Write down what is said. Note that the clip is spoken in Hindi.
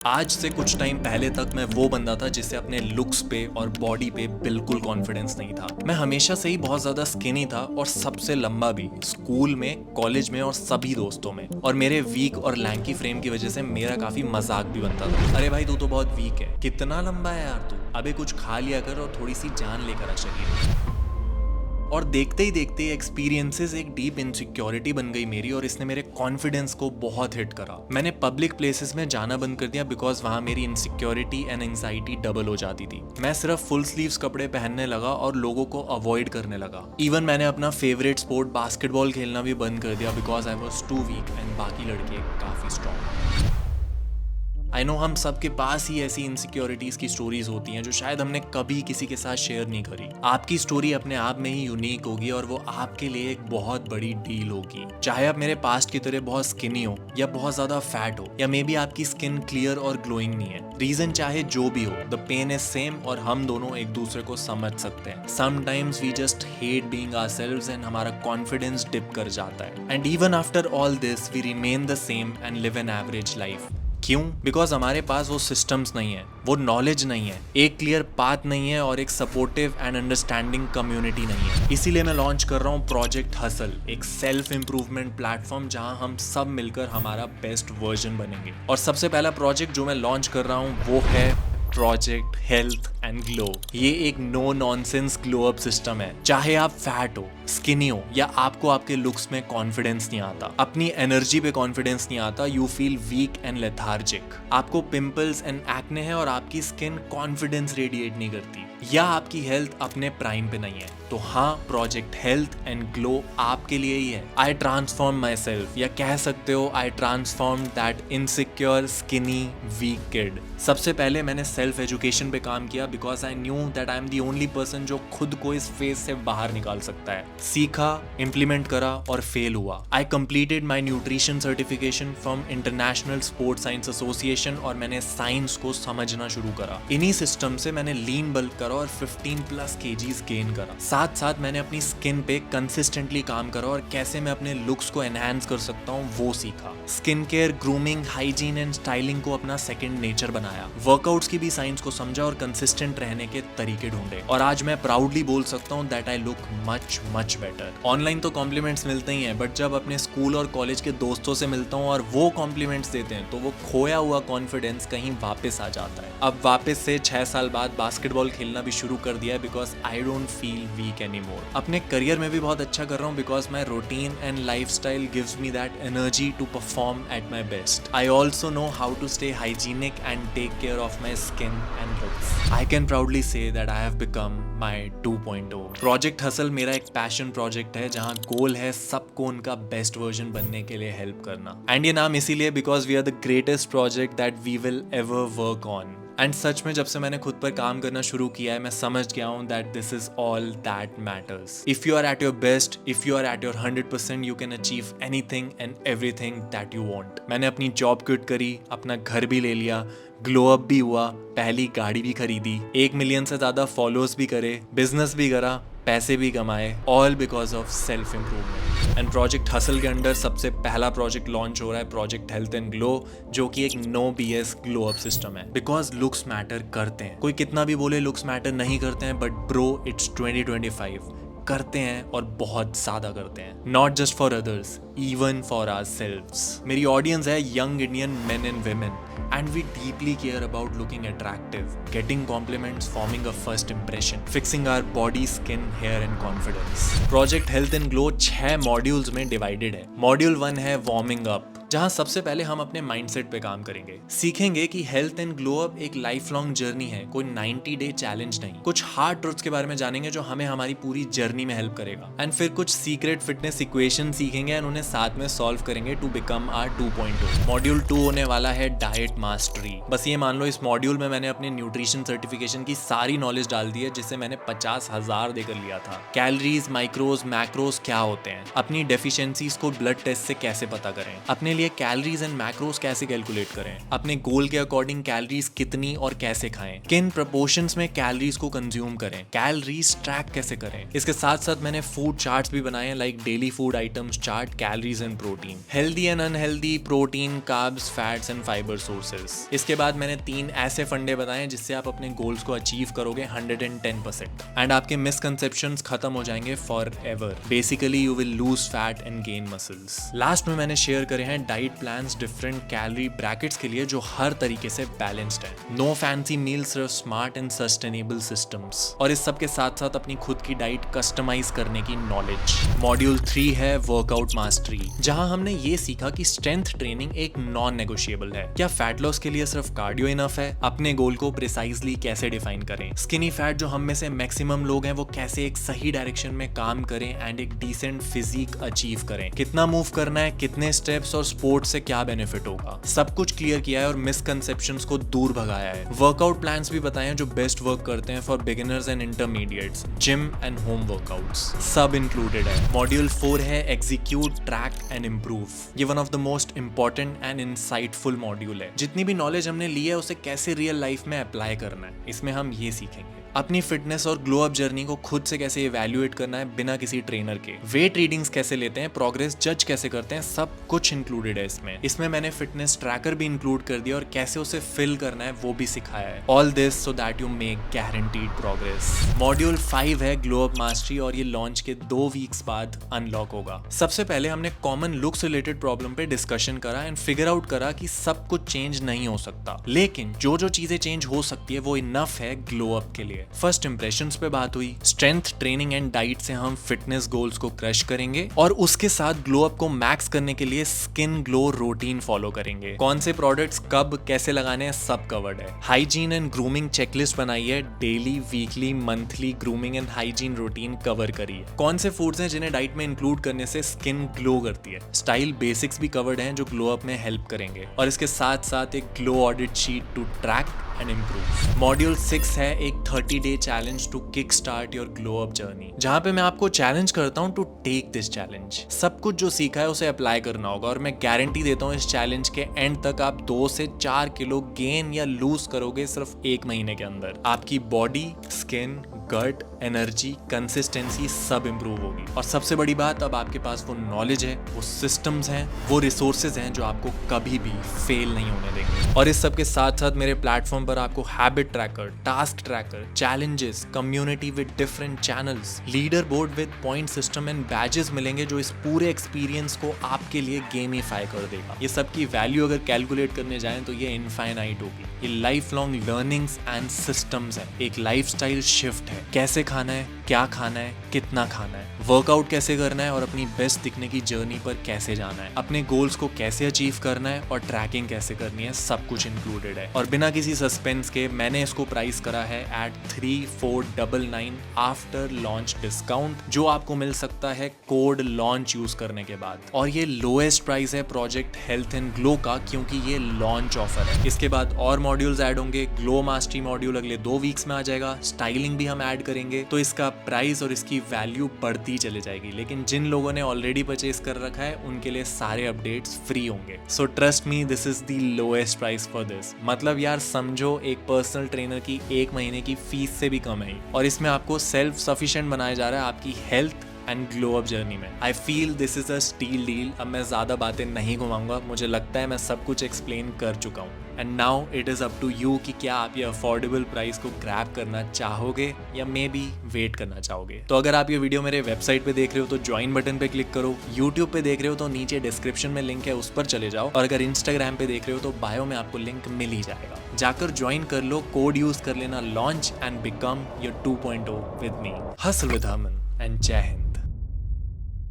आज से कुछ टाइम पहले तक मैं वो बंदा था जिसे अपने लुक्स पे और बॉडी पे बिल्कुल कॉन्फिडेंस नहीं था। मैं हमेशा से ही बहुत ज्यादा स्किनी था और सबसे लंबा भी, स्कूल में, कॉलेज में और सभी दोस्तों में। और मेरे वीक और लैंकी फ्रेम की वजह से मेरा काफी मजाक भी बनता था। अरे भाई तू तो बहुत वीक है, कितना लंबा है यार तू, अबे कुछ खा लिया कर और थोड़ी सी जान लेकर आ शरीर। और देखते ही देखते एक्सपीरियंसेस एक डीप इनसिक्योरिटी बन गई मेरी और इसने मेरे कॉन्फिडेंस को बहुत हिट करा। मैंने पब्लिक प्लेसेस में जाना बंद कर दिया बिकॉज वहां मेरी इनसिक्योरिटी एंड एंग्जाइटी डबल हो जाती थी। मैं सिर्फ फुल स्लीव्स कपड़े पहनने लगा और लोगों को अवॉइड करने लगा। इवन मैंने अपना फेवरेट स्पोर्ट बास्केटबॉल खेलना भी बंद कर दिया because I was too weak and बाकी लड़के काफी स्ट्रॉन्ग। आई नो हम सबके पास ही ऐसी इनसिक्योरिटीज की स्टोरीज होती हैं जो शायद हमने कभी किसी के साथ शेयर नहीं करी। आपकी स्टोरी अपने आप में ही यूनिक होगी और वो आपके लिए एक बहुत बड़ी डील होगी। चाहे आप मेरे पास्ट की तरह बहुत स्किनी हो या बहुत ज्यादा फैट हो या मे बी आपकी स्किन क्लियर और ग्लोइंग नहीं है, रीजन चाहे जो भी हो, द पेन इज सेम और हम दोनों एक दूसरे को समझ सकते हैं। Sometimes we just hate being ourselves and हमारा कॉन्फिडेंस डिप कर जाता है। And even after all this we remain the same and live an average life. क्यों? बिकॉज हमारे पास वो सिस्टम्स नहीं है, वो नॉलेज नहीं है, एक क्लियर पाथ नहीं है और एक सपोर्टिव एंड अंडरस्टैंडिंग कम्युनिटी नहीं है। इसीलिए मैं लॉन्च कर रहा हूँ प्रोजेक्ट हसल, एक सेल्फ इंप्रूवमेंट प्लेटफॉर्म जहां हम सब मिलकर हमारा बेस्ट वर्जन बनेंगे। और सबसे पहला प्रोजेक्ट जो मैं लॉन्च कर रहा हूँ वो है प्रोजेक्ट हेल्थ एंड ग्लो। ये एक no nonsense glow up system है। चाहे आप फैट हो, स्किनी हो या आपको आपके लुक्स में कॉन्फिडेंस नहीं आता, अपनी एनर्जी पे कॉन्फिडेंस नहीं आता, you feel weak and lethargic, आपको पिंपल्स एंड एक्ने है और आपकी स्किन कॉन्फिडेंस रेडिएट नहीं करती, या आपकी हेल्थ अपने प्राइम पे नहीं है, तो हाँ, प्रोजेक्ट हेल्थ एंड ग्लो आपके लिए ही है। आई ट्रांसफॉर्म माई सेल्फ, या कह सकते हो I transform that insecure skinny weak kid. सबसे पहले मैंने सेल्फ एजुकेशन पे काम किया because I knew that I am the only person जो खुद को इस फेज से बाहर निकाल सकता है। सीखा, इम्प्लीमेंट करा और फेल हुआ। I completed my nutrition certification from international sports science association और मैंने साइंस को समझना शुरू करा। इन्हीं सिस्टम से मैंने लीन बल्क करा और 15+ kgs गेन करा। साथ साथ मैंने अपनी स्किन पे कंसिस्टेंटली काम करा और कैसे मैं अपने लुक्स को एनहांस कर सकता हूँ वो सीखा। Skin care, grooming, hygiene and styling को अपना सेकंड नेचर बनाया। वर्कआउट्स की भी साइंस को समझा और कंसिस्टेंट रहने के तरीके ढूंढे। और आज मैं प्राउडली बोल सकता हूँ that I look much much better. Online तो कॉम्प्लीमेंट्स मिलते ही हैं, बट जब अपने स्कूल और कॉलेज के दोस्तों से मिलता हूँ और वो कॉम्प्लीमेंट्स देते हैं तो वो खोया हुआ कॉन्फिडेंस कहीं वापस आ जाता है। अब वापस से 6 साल बाद बास्केटबॉल खेलना भी शुरू कर दिया है because I don't feel weak anymore. अपने करियर में भी बहुत अच्छा कर रहा हूँ because my routine and lifestyle gives me that energy to perform at my best. I also know how to stay hygienic and take care of my skin and looks. I can proudly say that I have become my 2.0. Project hustle मेरा एक पैशन प्रोजेक्ट है जहां गोल है सबको उनका बेस्ट वर्जन बनने के लिए हेल्प करना। एंड ये नाम इसीलिए because we are the greatest project that we will ever work on. And सच में जब से मैंने खुद पर काम करना शुरू किया है मैं समझ गया हूँ that this is all that matters. If you are at your best, if you are at your 100%, you can achieve anything and everything that you want. मैंने अपनी जॉब क्विट करी, अपना घर भी ले लिया, ग्लो अप भी हुआ, पहली गाड़ी भी खरीदी, 1 मिलियन से ज्यादा फॉलोअर्स भी करे, बिजनेस भी करा, पैसे भी कमाए, all because of self improvement. And project hustle के अंडर सबसे पहला प्रोजेक्ट लॉन्च हो रहा है प्रोजेक्ट हेल्थ एंड ग्लो, जो कि एक no BS glow up system है। बिकॉज लुक्स मैटर करते हैं, कोई कितना भी बोले लुक्स मैटर नहीं करते हैं, बट ब्रो इट्स 2025 करते हैं और बहुत ज्यादा करते हैं। Not just for others, even for ourselves. मेरी ऑडियंस है young Indian main and women and we deeply care about looking attractive, getting compliments, forming a first impression, fixing our body, skin, hair and confidence. Project Health and Glow 6 modules में डिवाइडेड है। मॉड्यूल 1 है वार्मिंग अप, जहां सबसे पहले हम अपने माइंडसेट पे काम करेंगे। सीखेंगे कि हेल्थ एंड ग्लो अप एक लाइफ लॉन्ग जर्नी है, कोई 90 डे चैलेंज नहीं। कुछ हार्ड ट्रुथ्स के बारे में जानेंगे जो हमें हमारी पूरी जर्नी में हेल्प करेगा। एंड फिर कुछ सीक्रेट फिटनेस इक्वेशन सीखेंगे एंड उन्हें साथ में सॉल्व करेंगे टू बिकम आवर 2.0। मॉड्यूल 2 होने वाला है डाइट मास्टरी। बस ये मान लो इस मॉड्यूल में मैंने अपने न्यूट्रिशन सर्टिफिकेशन की सारी नॉलेज डाल दी है जिसे मैंने 50,000 देकर लिया था। कैलोरीज, माइक्रोज, मैक्रोज क्या होते हैं, अपनी डेफिशिएंसीज को ब्लड टेस्ट से कैसे पता करें, अपने लिए कैलोरीज एंड मैक्रोस कैसे कैलकुलेट करें, अपने गोल के अकॉर्डिंग कैलोरीज कितनी और कैसे खाएं, किन प्रोपोर्शंस में कैलोरीज को कंज्यूम करें, कैलोरीज ट्रैक कैसे करें। इसके साथ साथ मैंने फूड चार्ट्स भी बनाए हैं, like daily food items chart, calories and protein, healthy and unhealthy, protein, carbs, fats and fibre sources. इसके बाद मैंने 3 ऐसे फंडे बताए जिससे आप अपने गोल्स को अचीव करोगे 110% एंड आपके मिसकंसेप्शंस खत्म हो जाएंगे for ever. Basically you will lose fat and gain muscles. Last में मैंने शेयर करे हैं diet plans different calorie brackets के लिए जो हर तरीके से बैलेंस्ड है। नो फैंसी मील, सिर्फ स्मार्ट एंड सस्टेनेबल सिस्टम्स, और इस सब के साथ साथ अपनी खुद की डाइट कस्टमाइज करने की नॉलेज। मॉड्यूल 3 है वर्कआउट मास्टरी, जहां हमने ये सीखा कि स्ट्रेंथ ट्रेनिंग एक नॉन नेगोशिएबल है। क्या फैट लॉस के लिए सिर्फ कार्डियो इनफ है? अपने गोल को प्रिसाइजली कैसे डिफाइन करें? स्किनी फैट जो हम में से मैक्सिमम लोग हैं वो कैसे एक सही डायरेक्शन में काम करें एंड एक डिसेंट फिजिक अचीव करें? कितना मूव करना है, कितने स्टेप्स, और स्पोर्ट से क्या बेनिफिट होगा, सब कुछ क्लियर किया है और मिसकंसेप्शंस को दूर भगाया है। वर्कआउट प्लान्स भी बताए हैं जो बेस्ट वर्क करते हैं for beginners and intermediates, gym and home workouts सब इंक्लूडेड है। मॉड्यूल 4 है एग्जीक्यूट, ट्रैक एंड इम्प्रूव। ये one of the most important and insightful module है। जितनी भी नॉलेज हमने ली है उसे कैसे रियल लाइफ में अप्लाई करना है, इसमें हम ये सीखेंगे। अपनी फिटनेस और ग्लो अप जर्नी को खुद से कैसे इवैल्यूएट करना है बिना किसी ट्रेनर के, वेट रीडिंग्स कैसे लेते हैं, प्रोग्रेस जज कैसे करते हैं, सब कुछ इंक्लूडेड है इसमें मैंने फिटनेस ट्रैकर भी इंक्लूड कर दिया और कैसे उसे फिल करना है वो भी सिखाया है। All this so that you make guaranteed progress. Module 5 है ग्लो अप मास्टरी और ये लॉन्च के 2 वीक्स बाद अनलॉक होगा। सबसे पहले हमने कॉमन लुक्स रिलेटेड प्रॉब्लम पे डिस्कशन करा एंड फिगर आउट करा कि सब कुछ चेंज नहीं हो सकता, लेकिन जो जो चीजें चेंज हो सकती है वो इनफ है ग्लो अप के लिए। फर्स्ट इंप्रेशंस पे बात हुई, स्ट्रेंथ ट्रेनिंग एंड डाइट से हम फिटनेस गोल्स को क्रश करेंगे और उसके साथ ग्लो अप को मैक्स करने के लिए स्किन ग्लो रूटीन फॉलो करेंगे। कौन से प्रोडक्ट्स कब कैसे लगाने हैं सब कवर्ड है। हाइजीन एंड ग्रूमिंग चेकलिस्ट बनाई है, daily, weekly, monthly grooming and hygiene routine cover करी है। कौन से फूड्स हैं जिन्हें डाइट में इंक्लूड करने से स्किन ग्लो करती है। स्टाइल बेसिक्स भी कवर्ड हैं जो ग्लो अप में हेल्प करेंगे, और इसके साथ साथ एक glow audit sheet to track and improve. Module 6 है एक 30-day challenge to kick start your glow up journey, जहां पे मैं आपको चैलेंज करता हूं टू टेक दिस चैलेंज। सब कुछ जो सीखा है उसे अप्लाई करना होगा और मैं गारंटी देता हूं इस चैलेंज के एंड तक आप 2 से 4 किलो गेन या लूज करोगे सिर्फ 1 महीने के अंदर। आपकी बॉडी, स्किन, गट, एनर्जी, कंसिस्टेंसी सब इंप्रूव होगी, और सबसे बड़ी बात, अब आपके पास वो नॉलेज है, वो सिस्टम्स हैं, वो रिसोर्सेज हैं जो आपको कभी भी फेल नहीं होने देंगे। और इस सब के साथ साथ मेरे प्लेटफॉर्म पर आपको habit tracker, task tracker, challenges, community with different channels, leader board with point system and badges मिलेंगे जो इस पूरे एक्सपीरियंस को आपके लिए गेमिफाई कर देगा। ये सब की वैल्यू अगर कैलकुलेट करने जाएं तो ये इनफाइनाइट होगी। ये life long learnings and systems है, एक लाइफस्टाइल शिफ्ट है। कैसे खाना है, क्या खाना है, कितना खाना है, वर्कआउट कैसे करना है और अपनी बेस्ट दिखने की जर्नी पर कैसे जाना है, अपने गोल्स को कैसे अचीव करना है और ट्रैकिंग कैसे करनी है, सब कुछ इंक्लूडेड है। और बिना किसी सस्पेंस के मैंने इसको प्राइस करा है एट 3499 आफ्टर लॉन्च डिस्काउंट, जो आपको मिल सकता है कोड लॉन्च यूज करने के बाद। और ये लोएस्ट प्राइस है प्रोजेक्ट हेल्थ एंड ग्लो का, क्योंकि ये लॉन्च ऑफर है। इसके बाद और मॉड्यूल्स ऐड होंगे। ग्लो मास्टरी मॉड्यूल अगले 2 वीक्स में आ जाएगा, स्टाइलिंग भी हम ऐड करेंगे, तो इसका प्राइस और इसकी वैल्यू बढ़ती चली जाएगी। लेकिन जिन लोगों ने ऑलरेडी परचेज कर रखा है उनके लिए सारे अपडेट्स फ्री होंगे। So trust me, this is the lowest price for this. मतलब यार समझो एक पर्सनल ट्रेनर की 1 महीने की फीस से भी कम है, और इसमें आपको सेल्फ सफिशिएंट बनाया जा रहा है आपकी health and glow up journey में। I feel this is a steal deal. अब मैं ज्यादा बातें नहीं घुमाऊंगा, मुझे लगता है मैं सब कुछ एक्सप्लेन कर चुका हूँ। And now it is up to you कि क्या आप ये अफोर्डेबल प्राइस को ग्रैब करना चाहोगे या मे बी वेट करना चाहोगे। तो अगर आप ये वीडियो मेरे वेबसाइट पे देख रहे हो तो ज्वाइन बटन पे क्लिक करो, यूट्यूब पे देख रहे हो तो नीचे डिस्क्रिप्शन में लिंक है, उस पर चले जाओ, और अगर इंस्टाग्राम पे देख रहे हो तो बायो में आपको लिंक मिल ही जाएगा, जाकर ज्वाइन कर लो, कोड यूज कर लेना launch and become your 2.0 with me. Hustle with हमन एंड जय हिंद।